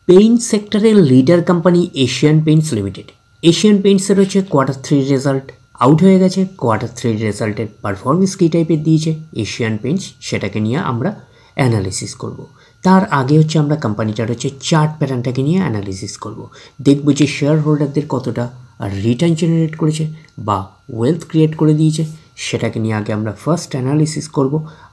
Paint সেক্টরের leader company Asian Paints limited. Asian পেইন্টসের হচ্ছে কোয়ার্টার 3 রেজাল্ট আউট হয়ে গেছে। কোয়ার্টার 3 রেজাল্টের পারফরমেন্স কী টাইপের দিয়েছে এশিয়ান পেইন্টস, সেটাকে নিয়ে আমরা অ্যানালিসিস করব। তার আগে হচ্ছে আমরা কোম্পানিটার হচ্ছে চার্ট প্যাটার্নটাকে নিয়ে অ্যানালিসিস করব, দেখব যে শেয়ার হোল্ডারদের কতটা রিটার্ন জেনারেট করেছে বা ওয়েলথ ক্রিয়েট করে দিয়েছে, সেটাকে নিয়ে আগে আমরা ফার্স্ট অ্যানালিসিস করব।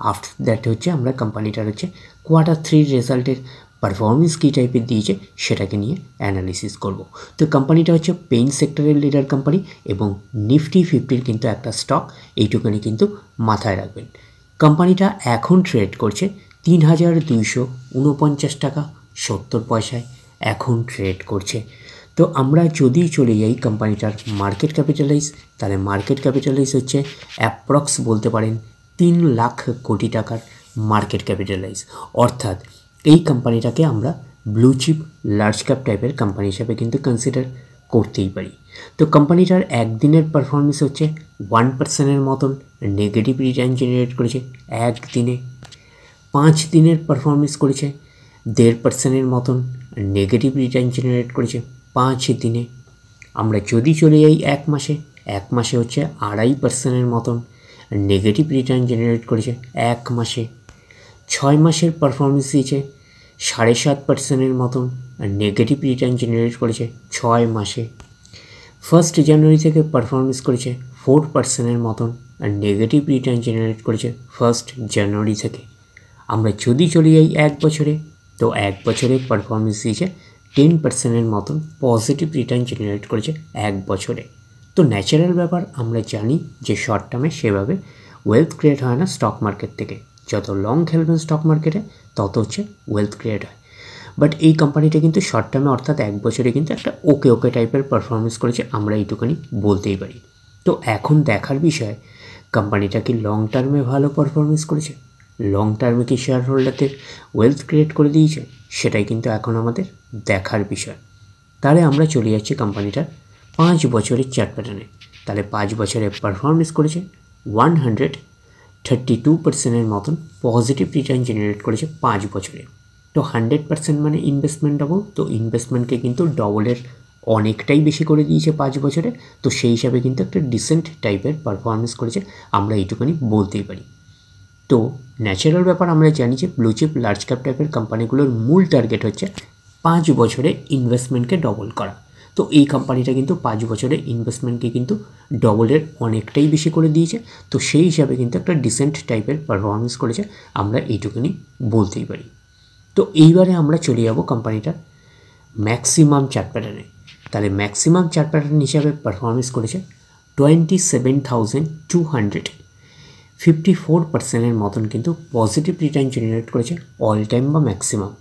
আফটার দ্যাট হচ্ছে আমরা কোম্পানিটার হচ্ছে কোয়ার্টার 3 রেজাল্টের পারফরমেন্স কী টাইপের দিয়েছে সেটাকে নিয়ে অ্যানালিসিস করব। তো কোম্পানিটা হচ্ছে পেইন্ট সেক্টরের লিডার কোম্পানি এবং নিফটি 50-র কিন্তু একটা স্টক, এইটুকুনি কিন্তু মাথায় রাখবেন। কোম্পানিটা এখন ট্রেড করছে 3,249 টাকা 70 পয়সায় এখন ট্রেড করছে। তো আমরা যদি চলে যাই কোম্পানিটার মার্কেট ক্যাপিটালাইজ, তাহলে মার্কেট ক্যাপিটালাইজ হচ্ছে অ্যাপ্রক্স বলতে পারেন 3 লাখ কোটি টাকার মার্কেট ক্যাপিটালাইজ। অর্থাৎ এই কোম্পানিটাকে আমরা ব্লু চিপ লার্জ ক্যাপ টাইপের কোম্পানি হিসাবে কিন্তু কনসিডার করতেই পারি। তো কোম্পানিটার একদিনের পারফরমেন্স হচ্ছে 1%-এর মতন নেগেটিভ রিটার্ন জেনারেট করেছে একদিনে। 5 দিনের পারফরমেন্স করেছে 1.5%-এর মতন নেগেটিভ রিটার্ন জেনারেট করেছে 5 দিনে। আমরা যদি চলে যাই এক মাসে হচ্ছে 2.5%-এর মতন নেগেটিভ রিটার্ন জেনারেট করেছে এক মাসে। 6 মাসের পারফরমেন্স দিয়েছে 7.5%-এর মতন নেগেটিভ রিটার্ন জেনারেট করেছে 6 মাসে। 1 জানুয়ারি থেকে পারফরমেন্স করেছে 4%-এর মতন নেগেটিভ রিটার্ন জেনারেট করেছে 1 জানুয়ারি থেকে। আমরা যদি চলে যাই এক বছরে, তো এক বছরে পারফরমেন্স দিয়েছে 10%-এর মতন পজিটিভ রিটার্ন জেনারেট করেছে এক বছরে। তো ন্যাচারাল ব্যাপার, আমরা জানি যে শর্ট টার্মে সেভাবে ওয়েলথ ক্রিয়েট হয় না স্টক মার্কেট থেকে। যত লং খেলবেন স্টক মার্কেটে তত হচ্ছে ওয়েলথ ক্রিয়েট হয়। বাট এই কোম্পানিটা কিন্তু শর্ট টার্মে অর্থাৎ এক বছরে কিন্তু একটা ওকে টাইপের পারফরমেন্স করেছে, আমরা এইটুখানি বলতেই পারি। তো এখন দেখার বিষয় কোম্পানিটা কি লং টার্মে ভালো পারফরমেন্স করেছে, লং টার্মে কি শেয়ার হোল্ডারদের ওয়েলথ ক্রিয়েট করে দিয়েছে, সেটাই কিন্তু এখন আমাদের দেখার বিষয়। তাহলে আমরা চলে যাচ্ছি কোম্পানিটার 5 বছরের চার্ট প্যাটার্নে। তাহলে 5 বছরে পারফরমেন্স করেছে 132%-এর মতন পজিটিভ রিটার্ন জেনারেট করেছে 5 বছরে। তো 100% মানে ইনভেস্টমেন্ট ডবল, তো ইনভেস্টমেন্টকে কিন্তু ডবলের অনেকটাই বেশি করে দিয়েছে 5 বছরে। তো সেই হিসাবে কিন্তু একটা ডিসেন্ট টাইপের পারফরমেন্স করেছে, আমরা এইটুখানি বলতেই পারি। তো ন্যাচারাল ব্যাপার, আমরা জানি যে ব্লু চিপ লার্জ ক্যাপ টাইপের কোম্পানিগুলোর মূল টার্গেট হচ্ছে 5 বছরে ইনভেস্টমেন্টকে ডবল করা। তো এই কোম্পানিটা কিন্তু 5 বছরে ইনভেস্টমেন্টকে কিন্তু ডবলের অনেকটাই বেশি করে দিয়েছে। তো সেই হিসাবে কিন্তু একটা ডিসেন্ট টাইপের পারফরমেন্স করেছে, আমরা এইটুকুনি বলতেই পারি। তো এইবারে আমরা চলে যাব কোম্পানিটার ম্যাক্সিমাম চার্ট প্যাটার্নে। তাহলে ম্যাক্সিমাম চার্ট প্যাটার্ন হিসাবে পারফরমেন্স করেছে 27,254%-এর মতন কিন্তু পজিটিভ রিটার্ন জেনারেট করেছে অল টাইম বা ম্যাক্সিমাম।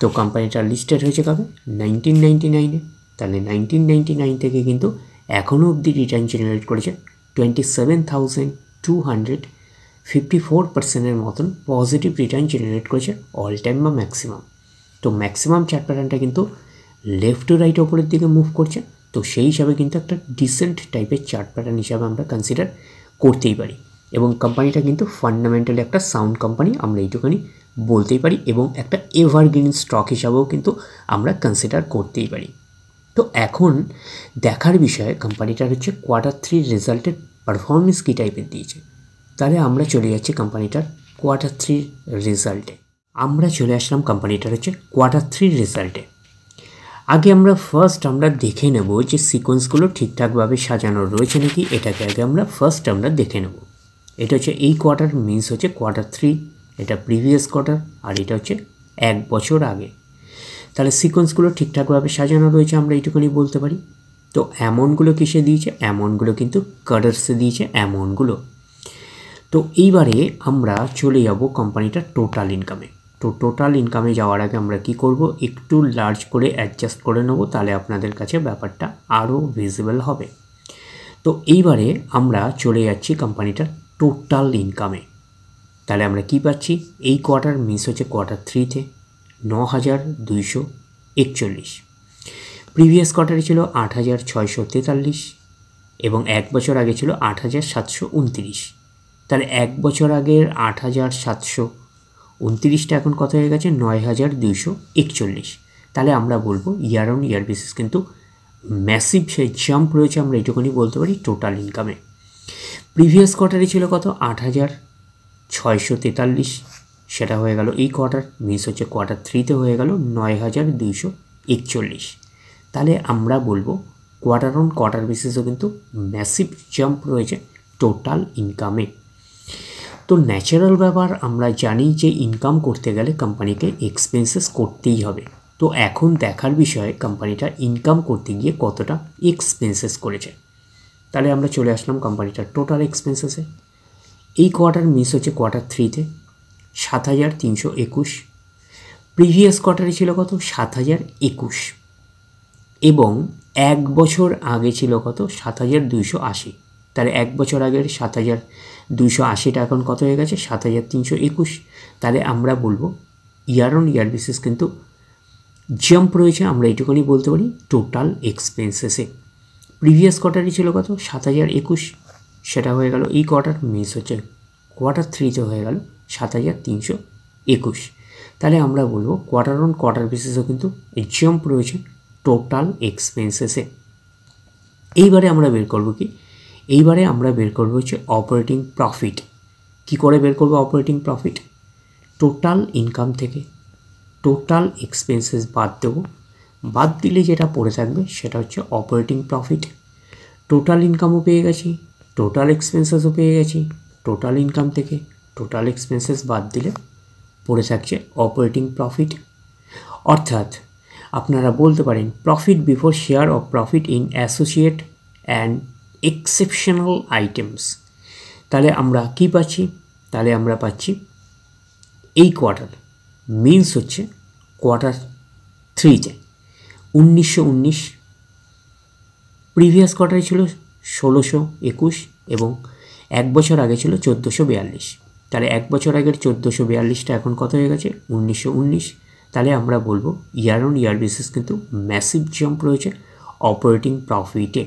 তো কোম্পানিটা লিস্টেড হয়েছে কবে, 1999-এ। তাহলে 1999 থেকে কিন্তু এখনও অবধি রিটার্ন জেনারেট করেছে 27,254%-এর মতন পজিটিভ রিটার্ন জেনারেট করেছে অল টাইম বা ম্যাক্সিমাম। তো ম্যাক্সিমাম চার্ট প্যাটার্নটা কিন্তু লেফট টু রাইট ওপরের দিকে মুভ করছে। তো সেই হিসাবে কিন্তু একটা ডিসেন্ট টাইপের চার্ট প্যাটার্ন হিসাবে আমরা কনসিডার করতেই পারি। এবং কোম্পানিটা কিন্তু ফান্ডামেন্টালি একটা সাউন্ড কোম্পানি, আমরা এইটুখানি বলতেই পারি। এবং একটা এভারগ্রিন স্টক হিসাবেও কিন্তু আমরা কনসিডার করতেই পারি। তো এখন দেখার বিষয় কোম্পানিটার হচ্ছে কোয়ার্টার 3 রেজাল্টের পারফরমেন্স কী টাইপের দিয়েছে। তাহলে আমরা চলে যাচ্ছি কোম্পানিটার কোয়ার্টার 3 রেজাল্টে। আমরা চলে আসলাম কোম্পানিটার হচ্ছে কোয়ার্টার 3 রেজাল্টে। আগে আমরা আমরা দেখে নেব যে সিকোয়েন্সগুলো ঠিকঠাকভাবে সাজানো রয়েছে নাকি, এটাকে আগে আমরা দেখে নেব। এটা হচ্ছে এই কোয়ার্টার, মিনস হচ্ছে কোয়ার্টার 3, এটা প্রিভিয়াস কোয়ার্টার, আর এটা হচ্ছে এক বছর আগে। তাহলে সিকোয়েন্সগুলো ঠিকঠাকভাবে সাজানো রয়েছে, আমরা এইটুকুনি বলতে পারি। তো অ্যামাউন্টগুলো কিসে দিয়েছে, অ্যামাউন্টগুলো কিন্তু কার্ডার্সে দিয়েছে অ্যামাউন্টগুলো। তো এইবারে আমরা চলে যাব কোম্পানিটার টোটাল ইনকামে। তো টোটাল ইনকামে যাওয়ার আগে আমরা কি করব, একটু লার্জ করে অ্যাডজাস্ট করে নেব, তাহলে আপনাদের কাছে ব্যাপারটা আরও ভিজিবল হবে। তো এইবারে আমরা চলে যাচ্ছি কোম্পানিটার টোটাল ইনকামে। তাহলে আমরা কি পাচ্ছি, এই কোয়ার্টার মিস হচ্ছে কোয়ার্টার 3-তে 9,241, প্রিভিয়াস কোয়ার্টারে ছিল 8,643 এবং এক বছর আগে ছিল 8,729। তাহলে এক বছর আগের 8,729টা এখন কত হয়ে গেছে, 9,241। তাহলে আমরা বলবো ইয়ার অন ইয়ার বেসিস কিন্তু ম্যাসিভ সেই জাম্প রয়েছে, আমরা এইটুকুনি বলতে পারি টোটাল ইনকামে। প্রিভিয়াস কোয়ার্টারে ছিল কত? 8,643, সেটা হয়ে গেল এই কোয়ার্টার, মিস হচ্ছে কোয়ার্টার 3তে হয়ে গেল 9,241। তাহলে আমরা বলবো কোয়ার্টার অন কোয়ার্টার বেসিসও কিন্তু ম্যাসিভ জাম্প রয়েছে টোটাল ইনকামে। তো ন্যাচারাল ব্যাপার, আমরা জানি যে ইনকাম করতে গেলে কোম্পানিকে এক্সপেন্সেস করতেই হবে। তো এখন দেখার বিষয় কোম্পানিটা ইনকাম করতে গিয়ে কতটা এক্সপেন্সেস করেছে। তাহলে আমরা চলে আসলাম কোম্পানিটার টোটাল এক্সপেন্সেসে। এই কোয়ার্টার মিস হচ্ছে কোয়ার্টার 3তে 7,321, প্রিভিয়াস কোয়ার্টারে ছিল কত? 7,021, এবং এক বছর আগে ছিল কত? 7,280। তাহলে এক বছর আগের 7,280টা এখন কত হয়ে গেছে? 7,321। তাহলে আমরা বলবো ইয়ার অন ইয়ার বেসিস কিন্তু জাম্প রয়েছে, আমরা এইটুকুনি বলতে পারি টোটাল এক্সপেন্সেসে। প্রিভিয়াস কোয়ার্টারই ছিল কত? 7,021, সেটা হয়ে গেল এই কোয়ার্টার, মিস হচ্ছে কোয়ার্টার 3তে হয়ে গেল 7,321। তাহলে আমরা বলবো কোয়ার্টার অন কোয়ার্টার বেসিসও কিন্তু জাম্প রয়েছে টোটাল এক্সপেন্সেসে। এইবারে আমরা বের করব কি? এইবারে আমরা বের করব হচ্ছে অপারেটিং প্রফিট। কি করে বের করব অপারেটিং প্রফিট? টোটাল ইনকাম থেকে টোটাল এক্সপেন্সেস বাদ দেবো, বাদ দিলে যেটা পড়ে থাকবে সেটা হচ্ছে অপারেটিং প্রফিট। টোটাল ইনকামও পেয়ে গেছি, টোটাল এক্সপেন্সেসও পেয়ে গেছি, টোটাল ইনকাম থেকে টোটাল এক্সপেন্সেস বাদ দিলে পড়ে থাকছে অপারেটিং প্রফিট। অর্থাৎ আপনারা বলতে পারেন profit before share of profit in associate and exceptional items. তাহলে আমরা কি পাচ্ছি? তাহলে আমরা পাচ্ছি এই কোয়ার্টার মিনস হচ্ছে কোয়ার্টার 3তে 1,919, প্রিভিয়াস কোয়ার্টারে ছিল 1,621 এবং এক বছর আগে ছিল 1,442। তাহলে এক বছর আগের 1,442টা এখন কত হয়ে গেছে? 1,919। তাহলে আমরা বলবো ইয়ার অন ইয়ার বেসিস কিন্তু ম্যাসিভ জাম্প রয়েছে অপারেটিং প্রফিটে।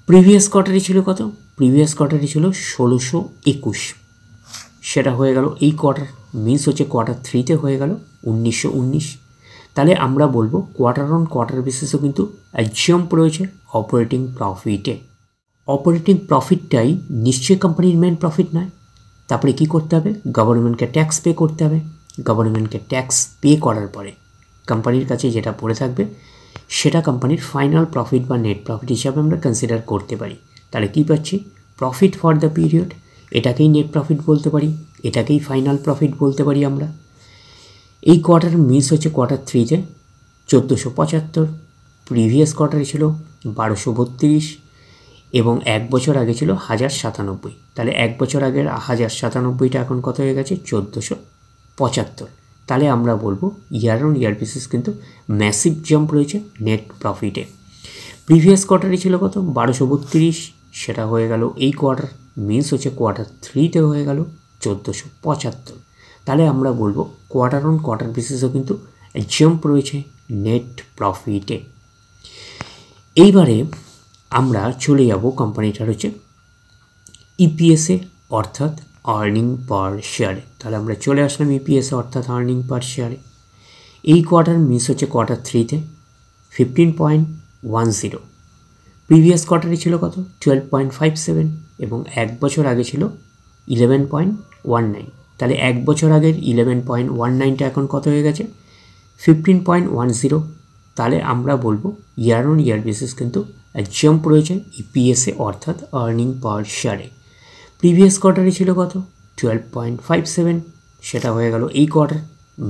প্রিভিয়াস কোয়ার্টারে ছিল কত? প্রিভিয়াস কোয়ার্টারে ছিল 1,621, সেটা হয়ে গেল এই কোয়ার্টার, মিস হচ্ছে কোয়ার্টার 3তে হয়ে গেল 1,919। তাহলে আমরা বলবো কোয়ার্টার অন কোয়ার্টার বেসিসও কিন্তু জাম্প রয়েছে অপারেটিং প্রফিটে। অপারেটিং প্রফিটটাই নিশ্চয়ই কোম্পানির মেন প্রফিট নয়। তারপরে কি করতে হবে? গভর্নমেন্টকে ট্যাক্স পে করতে হবে। গভর্নমেন্টকে ট্যাক্স পে করার পরে কোম্পানির কাছে যেটা পড়ে থাকবে সেটা কোম্পানির ফাইনাল প্রফিট বা নেট প্রফিট হিসাবে আমরা কনসিডার করতে পারি। তাহলে কী পাচ্ছি? প্রফিট ফর দ্য পিরিয়ড, এটাকেই নেট প্রফিট বলতে পারি, এটাকেই ফাইনাল প্রফিট বলতে পারি আমরা। এই কোয়ার্টার মিস হচ্ছে কোয়ার্টার 3তে 1,475, প্রিভিয়াস কোয়ার্টারে ছিল 1,232 এবং এক বছর আগে ছিল 1,097। তাহলে এক বছর আগের 1,097টা এখন কত হয়ে গেছে? 1,475। তাহলে আমরা বলবো ইয়ার অন ইয়ার বেসিস কিন্তু ম্যাসিভ জাম্প রয়েছে নেট প্রফিটে। প্রিভিয়াস কোয়ার্টারে ছিল কত? 1,232, সেটা হয়ে গেল এই কোয়ার্টার, মিস হচ্ছে কোয়ার্টার 3তে হয়ে গেল 1,475। তাহলে আমরা বলবো কোয়ার্টার অন কোয়ার্টার বেসিসও কিন্তু জাম্প রয়েছে নেট প্রফিটে। এইবারে আমরা চলে যাব কোম্পানিটার হচ্ছে ইপিএসে অর্থাৎ আর্নিং পার শেয়ারে। তাহলে আমরা চলে আসলাম ইপিএসে অর্থাৎ আর্নিং পার শেয়ারে। এই কোয়ার্টার মিস হচ্ছে কোয়ার্টার 3তে 15.10, প্রিভিয়াস কোয়ার্টারে ছিল কত? 12.57 এবং এক বছর আগে ছিল 11.19। তাহলে এক বছর আগের 11.19টা এখন কত হয়ে গেছে? 15.10। তাহলে আমরা বলবো ইয়ার অন ইয়ার বেসিস কিন্তু জাম্প রয়েছে ইপিএসে অর্থাৎ আর্নিং পার শেয়ারে। প্রিভিয়াস কোয়ার্টারে ছিল কত? 12.57, সেটা হয়ে গেল এই কোয়ার্টার,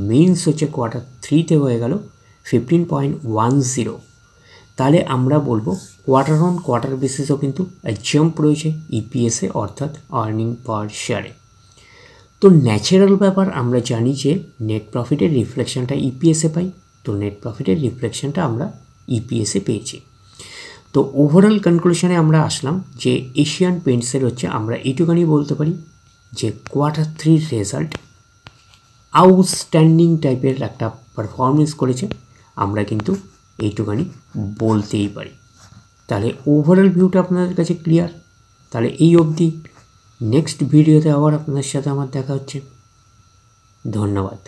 মিনস হচ্ছে কোয়ার্টার 3তে হয়ে গেল 15.10। তাহলে আমরা বলবো কোয়ার্টার অন কোয়ার্টার বেসিসও কিন্তু জাম্প রয়েছে ইপিএসে অর্থাৎ আর্নিং পার শেয়ারে। তো ন্যাচারাল ব্যাপার, আমরা জানি যে নেট প্রফিটের রিফ্লেকশনটা ইপিএসে পাই, তো নেট প্রফিটের রিফ্লেকশনটা আমরা ইপিএসে পেয়েছি। তো ওভারঅল কনক্লুশনে আমরা আসলাম যে এশিয়ান পেইন্টসের হচ্ছে আমরা এইটুখানি বলতে পারি যে কোয়ার্টার 3 রেজাল্ট আউটস্ট্যান্ডিং টাইপের একটা পারফরমেন্স করেছে, আমরা কিন্তু এইটুখানি বলতেই পারি। তাহলে ওভারঅল ভিউটা আপনাদের কাছে ক্লিয়ার। তাহলে এই অবধি, নেক্সট ভিডিওতে আবার আপনাদের সাথে আমার দেখা হচ্ছে। ধন্যবাদ।